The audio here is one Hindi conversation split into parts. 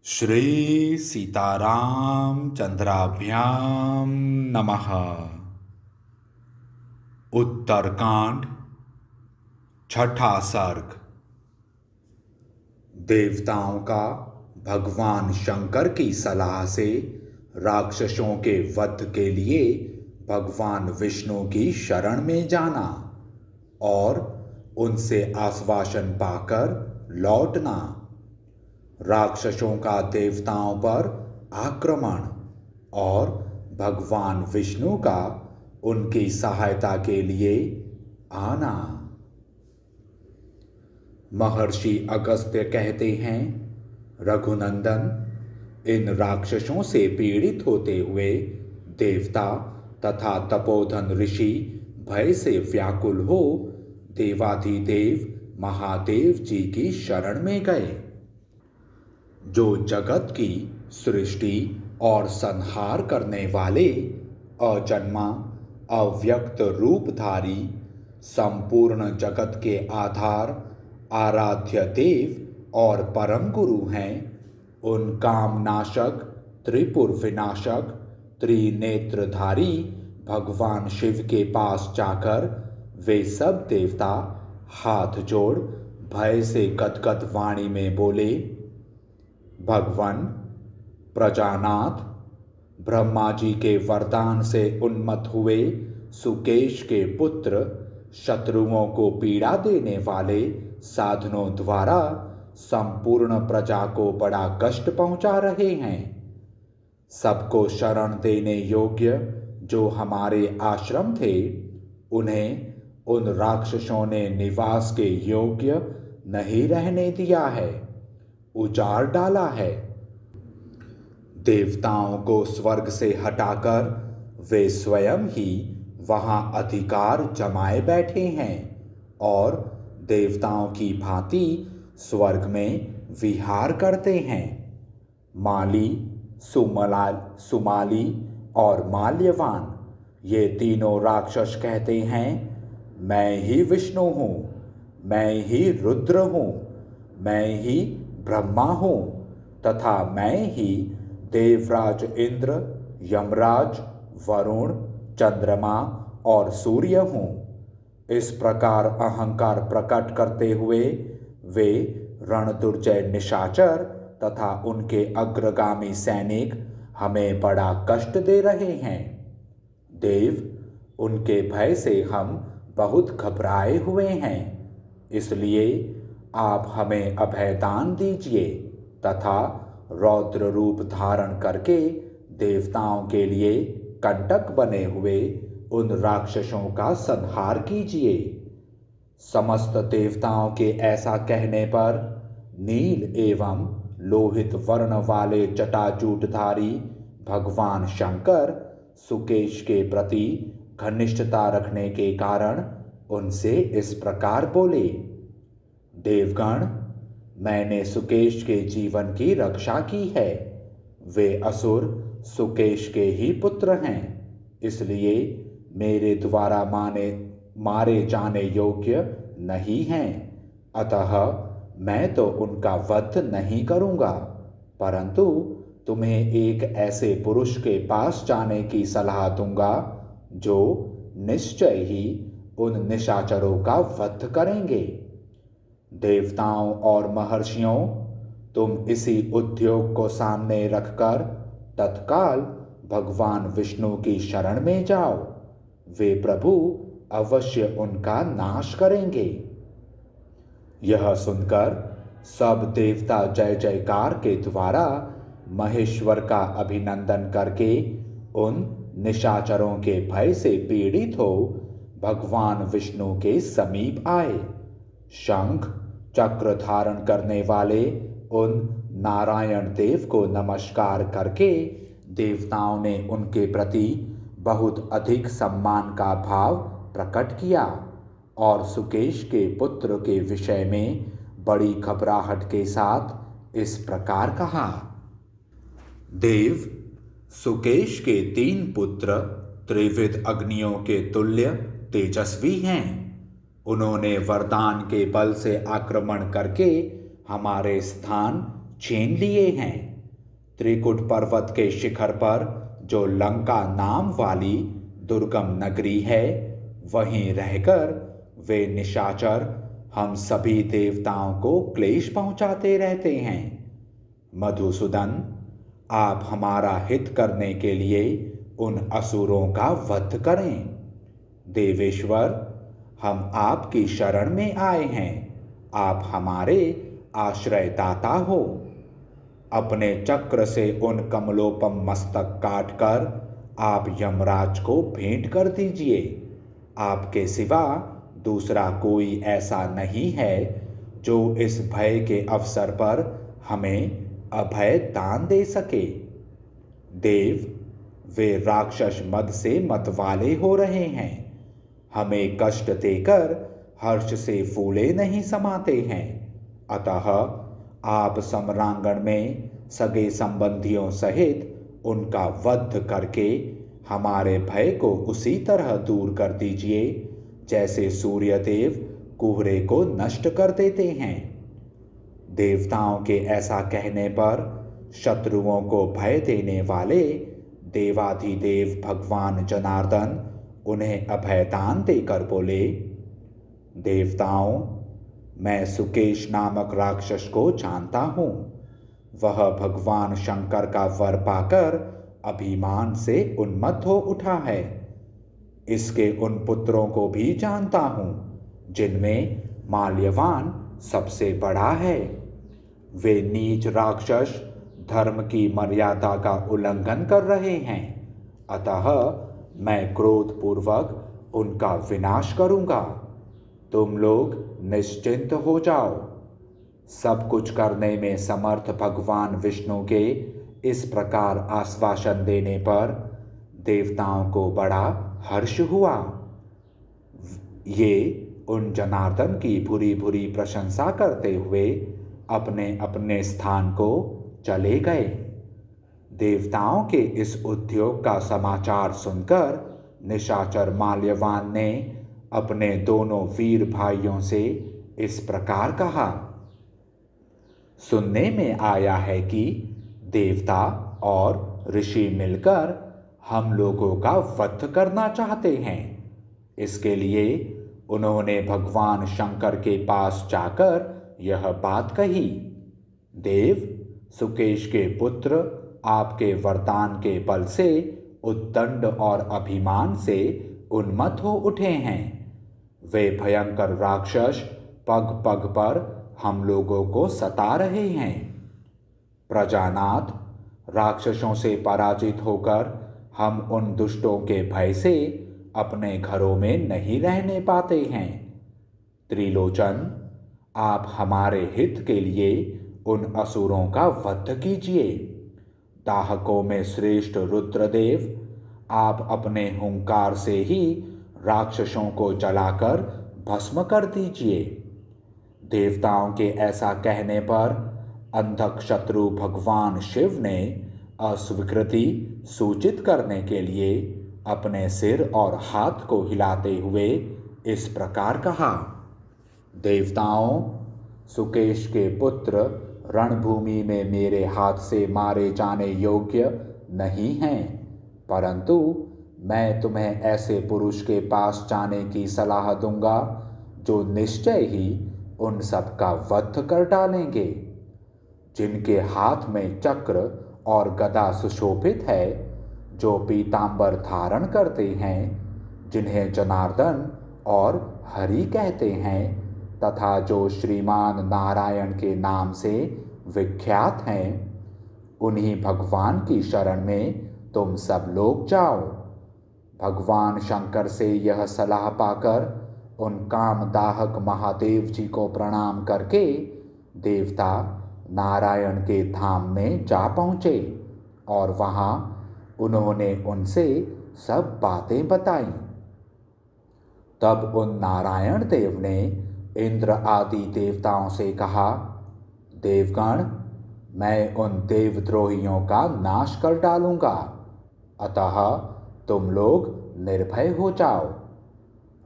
श्री सीताराम चंद्राभ्याम नमः। उत्तरकांड, छठा सर्ग। देवताओं का भगवान शंकर की सलाह से राक्षसों के वध के लिए भगवान विष्णु की शरण में जाना और उनसे आश्वासन पाकर लौटना। राक्षसों का देवताओं पर आक्रमण और भगवान विष्णु का उनकी सहायता के लिए आना। महर्षि अगस्त्य कहते हैं, रघुनंदन, इन राक्षसों से पीड़ित होते हुए देवता तथा तपोधन ऋषि भय से व्याकुल हो देवाधिदेव महादेव जी की शरण में गए, जो जगत की सृष्टि और संहार करने वाले अजन्मा अव्यक्त रूपधारी संपूर्ण जगत के आधार आराध्य देव और परम गुरु हैं। उन कामनाशक त्रिपुर विनाशक त्रिनेत्रधारी भगवान शिव के पास जाकर वे सब देवता हाथ जोड़ भय से गदगद वाणी में बोले, भगवान प्रजानाथ, ब्रह्मा जी के वरदान से उन्मत्त हुए सुकेश के पुत्र शत्रुओं को पीड़ा देने वाले साधनों द्वारा संपूर्ण प्रजा को बड़ा कष्ट पहुंचा रहे हैं। सबको शरण देने योग्य जो हमारे आश्रम थे, उन्हें उन राक्षसों ने निवास के योग्य नहीं रहने दिया है, उजाड़ डाला है। देवताओं को स्वर्ग से हटाकर वे स्वयं ही वहां अधिकार जमाए बैठे हैं और देवताओं की भांति स्वर्ग में विहार करते हैं। माली, सुमाली और माल्यवान, ये तीनों राक्षस कहते हैं, मैं ही विष्णु हूँ, मैं ही रुद्र हूँ, मैं ही ब्रह्मा हूँ तथा मैं ही देवराज इंद्र, यमराज, वरुण, चंद्रमा और सूर्य हूँ। इस प्रकार अहंकार प्रकट करते हुए वे रणदुर्जय निशाचर तथा उनके अग्रगामी सैनिक हमें बड़ा कष्ट दे रहे हैं। देव, उनके भय से हम बहुत घबराए हुए हैं, इसलिए आप हमें अभयदान दीजिए तथा रौद्र रूप धारण करके देवताओं के लिए कंटक बने हुए उन राक्षसों का संहार कीजिए। समस्त देवताओं के ऐसा कहने पर नील एवं लोहित वर्ण वाले जटाजूटधारी भगवान शंकर सुकेश के प्रति घनिष्ठता रखने के कारण उनसे इस प्रकार बोले, देवगण, मैंने सुकेश के जीवन की रक्षा की है। वे असुर सुकेश के ही पुत्र हैं, इसलिए मेरे द्वारा मारे जाने योग्य नहीं हैं। अतः मैं तो उनका वध नहीं करूँगा, परंतु तुम्हें एक ऐसे पुरुष के पास जाने की सलाह दूंगा जो निश्चय ही उन निशाचरों का वध करेंगे। देवताओं और महर्षियों, तुम इसी उद्योग को सामने रखकर तत्काल भगवान विष्णु की शरण में जाओ। वे प्रभु अवश्य उनका नाश करेंगे। यह सुनकर सब देवता जय जयकार के द्वारा महेश्वर का अभिनंदन करके उन निशाचरों के भय से पीड़ित हो भगवान विष्णु के समीप आए। शंख चक्र धारण करने वाले उन नारायण देव को नमस्कार करके देवताओं ने उनके प्रति बहुत अधिक सम्मान का भाव प्रकट किया और सुकेश के पुत्र के विषय में बड़ी घबराहट के साथ इस प्रकार कहा, देव, सुकेश के 3 पुत्र त्रिविध अग्नियों के तुल्य तेजस्वी हैं। उन्होंने वरदान के बल से आक्रमण करके हमारे स्थान छीन लिए हैं। त्रिकुट पर्वत के शिखर पर जो लंका नाम वाली दुर्गम नगरी है, वहीं रहकर वे निशाचर हम सभी देवताओं को क्लेश पहुंचाते रहते हैं। मधुसूदन, आप हमारा हित करने के लिए उन असुरों का वध करें। देवेश्वर, हम आपकी शरण में आए हैं, आप हमारे आश्रयदाता हो। अपने चक्र से उन कमलोपम मस्तक काटकर आप यमराज को भेंट कर दीजिए। आपके सिवा दूसरा कोई ऐसा नहीं है जो इस भय के अवसर पर हमें अभय दान दे सके। देव, वे राक्षस मद से मतवाले हो रहे हैं, हमें कष्ट देकर हर्ष से फूले नहीं समाते हैं। अतः आप सम्रांगण में सगे संबंधियों सहित उनका वध करके हमारे भय को उसी तरह दूर कर दीजिए जैसे सूर्यदेव कोहरे को नष्ट कर देते हैं। देवताओं के ऐसा कहने पर शत्रुओं को भय देने वाले देवाधिदेव भगवान जनार्दन उन्हें अभयदान देकर बोले, देवताओं, मैं सुकेश नामक राक्षस को जानता हूँ। वह भगवान शंकर का वर पाकर अभिमान से उन्मत्त हो उठा है। इसके उन पुत्रों को भी जानता हूँ जिनमें माल्यवान सबसे बड़ा है। वे नीच राक्षस धर्म की मर्यादा का उल्लंघन कर रहे हैं, अतः मैं क्रोधपूर्वक उनका विनाश करूँगा। तुम लोग निश्चिंत हो जाओ। सब कुछ करने में समर्थ भगवान विष्णु के इस प्रकार आश्वासन देने पर देवताओं को बड़ा हर्ष हुआ। ये उन जनार्दन की भूरी भूरी प्रशंसा करते हुए अपने अपने स्थान को चले गए। देवताओं के इस उद्योग का समाचार सुनकर निशाचर माल्यवान ने अपने दोनों वीर भाइयों से इस प्रकार कहा, सुनने में आया है कि देवता और ऋषि मिलकर हम लोगों का वध करना चाहते हैं। इसके लिए उन्होंने भगवान शंकर के पास जाकर यह बात कही। देव, सुकेश के पुत्र आपके वरदान के बल से उद्दंड और अभिमान से उन्मत्त हो उठे हैं। वे भयंकर राक्षस पग पग पर हम लोगों को सता रहे हैं। प्रजानाथ, राक्षसों से पराजित होकर हम उन दुष्टों के भय से अपने घरों में नहीं रहने पाते हैं। त्रिलोचन, आप हमारे हित के लिए उन असुरों का वध कीजिए। दाहकों में श्रेष्ठ रुद्रदेव, आप अपने हुंकार से ही राक्षसों को जलाकर भस्म कर दीजिए। देवताओं के ऐसा कहने पर अंधक शत्रु भगवान शिव ने अस्वीकृति सूचित करने के लिए अपने सिर और हाथ को हिलाते हुए इस प्रकार कहा, देवताओं, सुकेश के पुत्र रणभूमि में मेरे हाथ से मारे जाने योग्य नहीं हैं, परंतु मैं तुम्हें ऐसे पुरुष के पास जाने की सलाह दूंगा जो निश्चय ही उन सब का वध कर डालेंगे। जिनके हाथ में चक्र और गदा सुशोभित है, जो पीतांबर धारण करते हैं, जिन्हें जनार्दन और हरि कहते हैं, तथा जो श्रीमान नारायण के नाम से विख्यात हैं, उन्हीं भगवान की शरण में तुम सब लोग जाओ। भगवान शंकर से यह सलाह पाकर उन कामदाहक महादेव जी को प्रणाम करके देवता नारायण के धाम में जा पहुँचे और वहाँ उन्होंने उनसे सब बातें बताई। तब उन नारायण देव ने इंद्र आदि देवताओं से कहा, देवगण, मैं उन देवद्रोहियों का नाश कर डालूंगा, अतः तुम लोग निर्भय हो जाओ।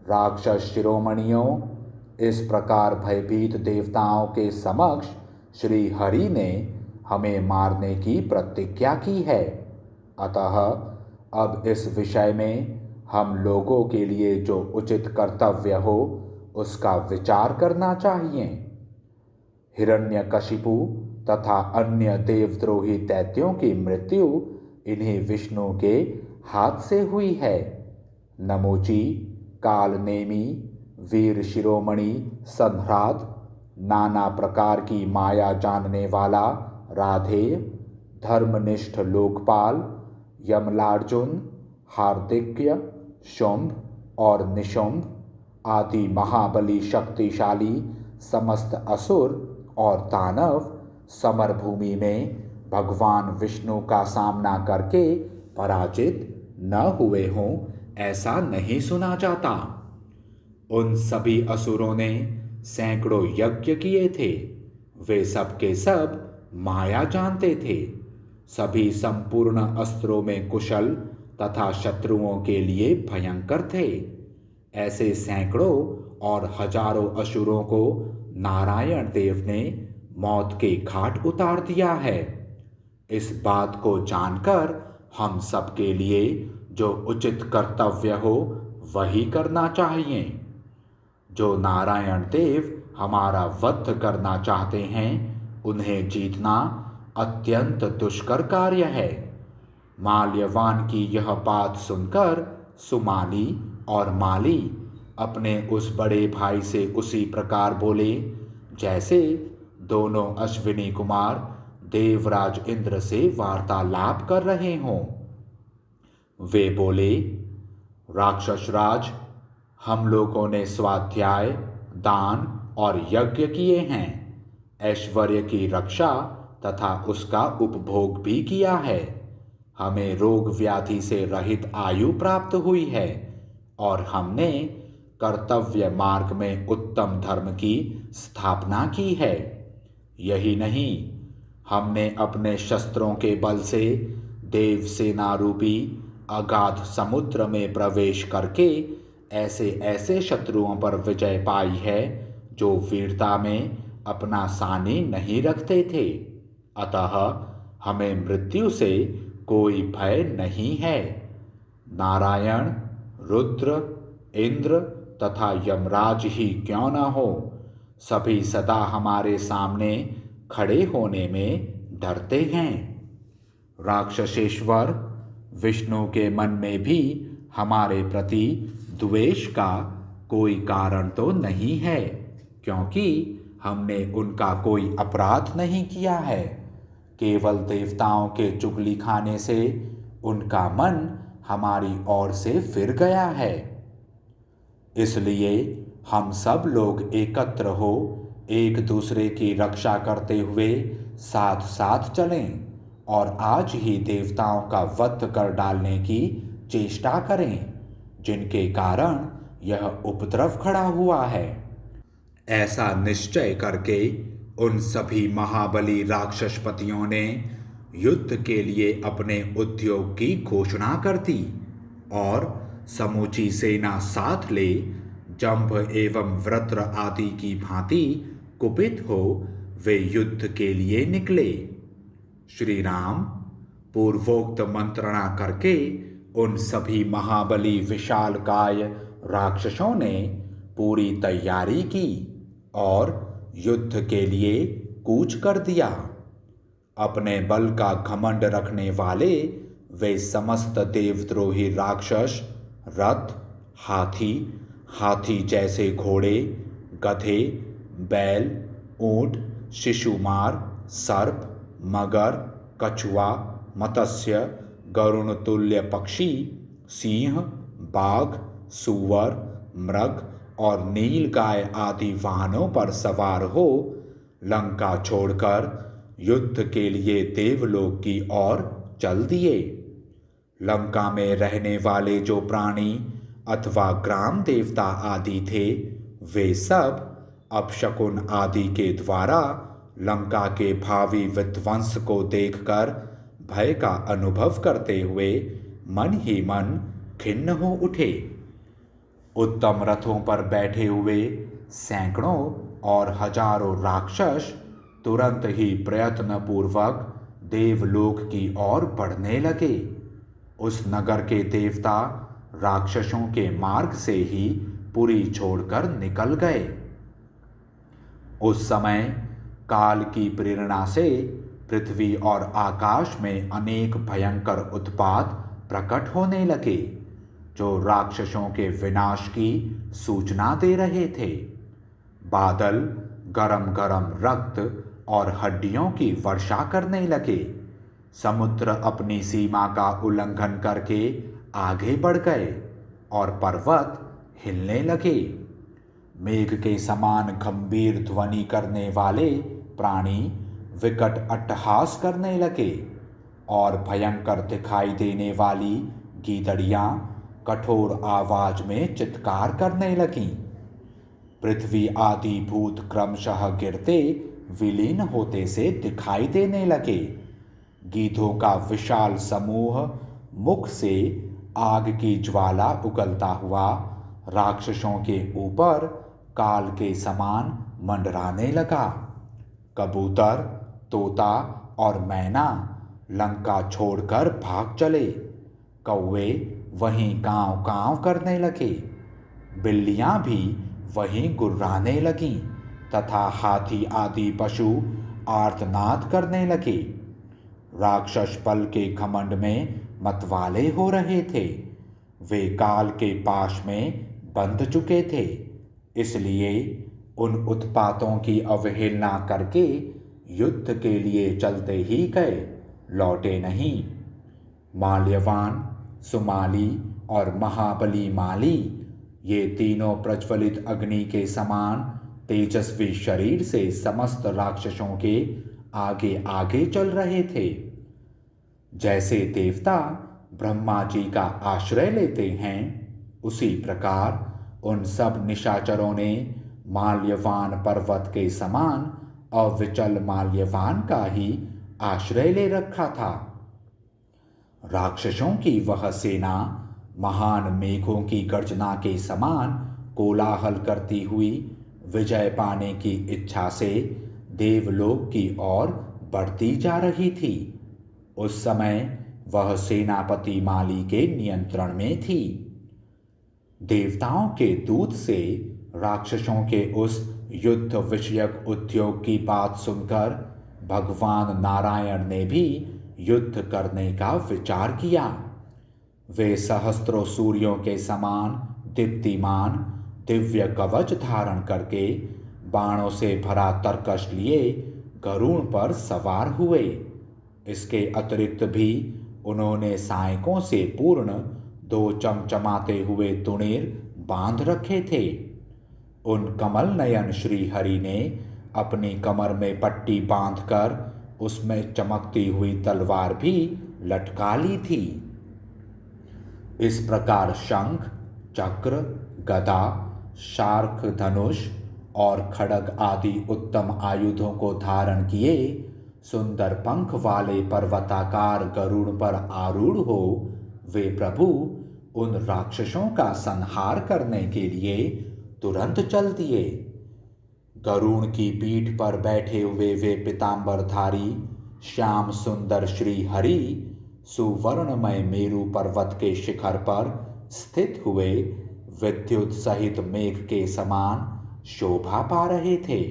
राक्षस शिरोमणियों, इस प्रकार भयभीत देवताओं के समक्ष श्री हरि ने हमें मारने की प्रतिज्ञा की है। अतः अब इस विषय में हम लोगों के लिए जो उचित कर्तव्य हो उसका विचार करना चाहिए। हिरण्यकशिपु तथा अन्य देवद्रोही दैत्यों की मृत्यु इन्हीं विष्णु के हाथ से हुई है। नमोची, कालनेमी, वीर शिरोमणि, संध्रात, नाना प्रकार की माया जानने वाला राधेय, धर्मनिष्ठ लोकपाल, यमलार्जुन, हार्दिक्य, शुंभ और निशुंभ आदि महाबली शक्तिशाली समस्त असुर और दानव समर भूमि में भगवान विष्णु का सामना करके पराजित न हुए हों, ऐसा नहीं सुना जाता। उन सभी असुरों ने सैकड़ों यज्ञ किए थे। वे सब के सब माया जानते थे। सभी संपूर्ण अस्त्रों में कुशल तथा शत्रुओं के लिए भयंकर थे। ऐसे सैकड़ों और हजारों असुरों को नारायण देव ने मौत के घाट उतार दिया है। इस बात को जानकर हम सबके लिए जो उचित कर्तव्य हो वही करना चाहिए। जो नारायण देव हमारा वध करना चाहते हैं उन्हें जीतना अत्यंत दुष्कर कार्य है। माल्यवान की यह बात सुनकर सुमाली और माली अपने उस बड़े भाई से उसी प्रकार बोले जैसे दोनों अश्विनी कुमार देवराज इंद्र से वार्तालाप कर रहे हों। वे बोले, राक्षस राज, हम लोगों ने स्वाध्याय, दान और यज्ञ किए हैं, ऐश्वर्य की रक्षा तथा उसका उपभोग भी किया है। हमें रोग व्याधि से रहित आयु प्राप्त हुई है और हमने कर्तव्य मार्ग में उत्तम धर्म की स्थापना की है। यही नहीं, हमने अपने शस्त्रों के बल से देव सेना रूपी अगाध समुद्र में प्रवेश करके ऐसे ऐसे शत्रुओं पर विजय पाई है जो वीरता में अपना सानी नहीं रखते थे। अतः हमें मृत्यु से कोई भय नहीं है। नारायण, रुद्र, इंद्र तथा यमराज ही क्यों न हो, सभी सदा हमारे सामने खड़े होने में डरते हैं। राक्षसेश्वर, विष्णु के मन में भी हमारे प्रति द्वेष का कोई कारण तो नहीं है, क्योंकि हमने उनका कोई अपराध नहीं किया है। केवल देवताओं के चुगली खाने से उनका मन हमारी ओर से फिर गया है। इसलिए हम सब लोग एकत्र हो एक दूसरे की रक्षा करते हुए साथ साथ चलें और आज ही देवताओं का वध कर डालने की चेष्टा करें, जिनके कारण यह उपद्रव खड़ा हुआ है। ऐसा निश्चय करके उन सभी महाबली राक्षसपतियों ने युद्ध के लिए अपने उद्योग की घोषणा कर दी और समूची सेना साथ ले जंभ एवं वृत्र आदि की भांति कुपित हो वे युद्ध के लिए निकले। श्री राम पूर्वोक्त मंत्रणा करके उन सभी महाबली विशालकाय राक्षसों ने पूरी तैयारी की और युद्ध के लिए कूच कर दिया। अपने बल का घमंड रखने वाले वे समस्त देवद्रोही राक्षस रथ, हाथी, हाथी जैसे घोड़े, गधे, बैल, ऊंट, शिशुमार, सर्प, मगर, कछुआ, मत्स्य, गरुण तुल्य पक्षी, सिंह, बाघ, सूअर, मृग और नीलगाय आदि वाहनों पर सवार हो लंका छोड़कर युद्ध के लिए देवलोक की ओर चल दिए। लंका में रहने वाले जो प्राणी अथवा ग्राम देवता आदि थे वे सब अपशकुन आदि के द्वारा लंका के भावी विध्वंस को देखकर भय का अनुभव करते हुए मन ही मन खिन्न हो उठे। उत्तम रथों पर बैठे हुए सैकड़ों और हजारों राक्षस तुरंत ही प्रयत्न पूर्वक देवलोक की ओर बढ़ने लगे। उस नगर के देवता राक्षसों के मार्ग से ही पुरी छोड़कर निकल गए। उस समय काल की प्रेरणा से पृथ्वी और आकाश में अनेक भयंकर उत्पात प्रकट होने लगे, जो राक्षसों के विनाश की सूचना दे रहे थे। बादल गरम गरम रक्त और हड्डियों की वर्षा करने लगे। समुद्र अपनी सीमा का उल्लंघन करके आगे बढ़ गए और पर्वत हिलने लगे। मेघ के समान गंभीर ध्वनि करने वाले प्राणी विकट अट्टहास करने लगे और भयंकर दिखाई देने वाली गीदड़ियां कठोर आवाज में चित्कार करने लगीं। पृथ्वी आदि भूत क्रमशः गिरते विलीन होते से दिखाई देने लगे। गीधों का विशाल समूह मुख से आग की ज्वाला उगलता हुआ राक्षसों के ऊपर काल के समान मंडराने लगा। कबूतर, तोता और मैना लंका छोड़कर भाग चले। कौवे वहीं कांव कांव करने लगे। बिल्लियां भी वहीं गुर्राने लगीं तथा हाथी आदि पशु आर्तनाद करने लगे। राक्षस बल के घमंड में मतवाले हो रहे थे। वे काल के पाश में बंध चुके थे, इसलिए उन उत्पातों की अवहेलना करके युद्ध के लिए चलते ही गए, लौटे नहीं। माल्यवान, सुमाली और महाबली माली, ये तीनों प्रज्वलित अग्नि के समान तेजस्वी शरीर से समस्त राक्षसों के आगे आगे चल रहे थे। जैसे देवता ब्रह्मा जी का आश्रय लेते हैं, उसी प्रकार उन सब निशाचरों ने माल्यवान पर्वत के समान अविचल माल्यवान का ही आश्रय ले रखा था। राक्षसों की वह सेना महान मेघों की गर्जना के समान कोलाहल करती हुई विजय पाने की इच्छा से देवलोक की ओर बढ़ती जा रही थी। उस समय वह सेनापति माली के नियंत्रण में थी। देवताओं के दूत से राक्षसों के उस युद्ध विषयक उद्योग की बात सुनकर भगवान नारायण ने भी युद्ध करने का विचार किया। वे सहस्त्रों सूर्यों के समान दीप्तिमान दिव्य कवच धारण करके बाणों से भरा तरकश लिए गरुड़ पर सवार हुए। इसके अतिरिक्त भी उन्होंने सायकों से पूर्ण 2 चमचमाते हुए तुणीर बांध रखे थे। उन कमल नयन श्री हरि ने अपनी कमर में पट्टी बांधकर उसमें चमकती हुई तलवार भी लटका ली थी। इस प्रकार शंख, चक्र, गदा, शार्क, धनुष और खड्ग आदि उत्तम आयुधों को धारण किए सुंदर पंख वाले पर्वताकार गरुड़ पर आरूढ़ हो वे प्रभु उन राक्षसों का संहार करने के लिए तुरंत चल दिए। गरुड़ की पीठ पर बैठे हुए वे पीतांबरधारी श्याम सुंदर श्री हरि सुवर्णमय मेरु पर्वत के शिखर पर स्थित हुए विद्युत सहित मेघ के समान शोभा पा रहे थे।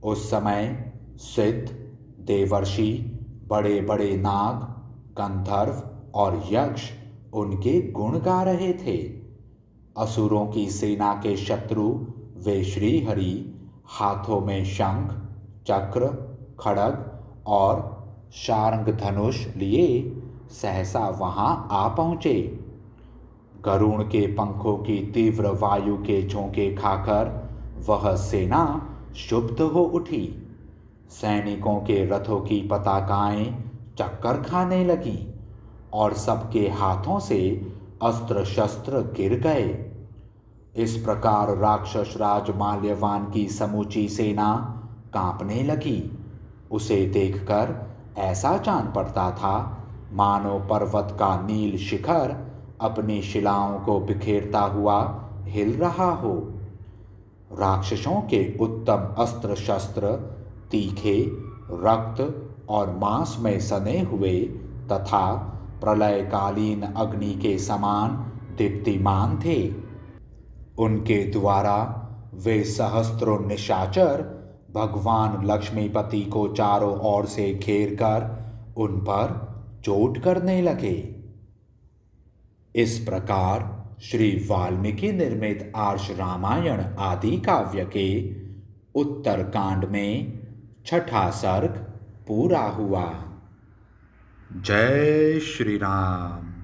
उस समय सिद्ध, देवर्षि, बड़े बड़े नाग, गंधर्व और यक्ष उनके गुण गा रहे थे। असुरों की सेना के शत्रु वे श्री हरि हाथों में शंख, चक्र, खड्ग और शार्ंग धनुष लिए सहसा वहां आ पहुंचे। गरुड़ के पंखों की तीव्र वायु के झोंके खाकर वह सेना क्षुब्ध हो उठी। सैनिकों के रथों की पताकाएं चक्कर खाने लगीं और सबके हाथों से अस्त्र शस्त्र गिर गए। इस प्रकार राक्षस राज माल्यवान की समूची सेना कांपने लगी। उसे देखकर ऐसा जान पड़ता था मानो पर्वत का नील शिखर अपनी शिलाओं को बिखेरता हुआ हिल रहा हो। राक्षसों के उत्तम अस्त्र शस्त्र तीखे, रक्त और मांस में सने हुए तथा प्रलयकालीन अग्नि के समान दीप्तिमान थे। उनके द्वारा वे सहस्त्रों निशाचर भगवान लक्ष्मीपति को चारों ओर से घेर कर उन पर चोट करने लगे। इस प्रकार श्री वाल्मीकि निर्मित आर्ष रामायण आदि काव्य के उत्तर कांड में छठा सर्ग पूरा हुआ। जय श्री राम।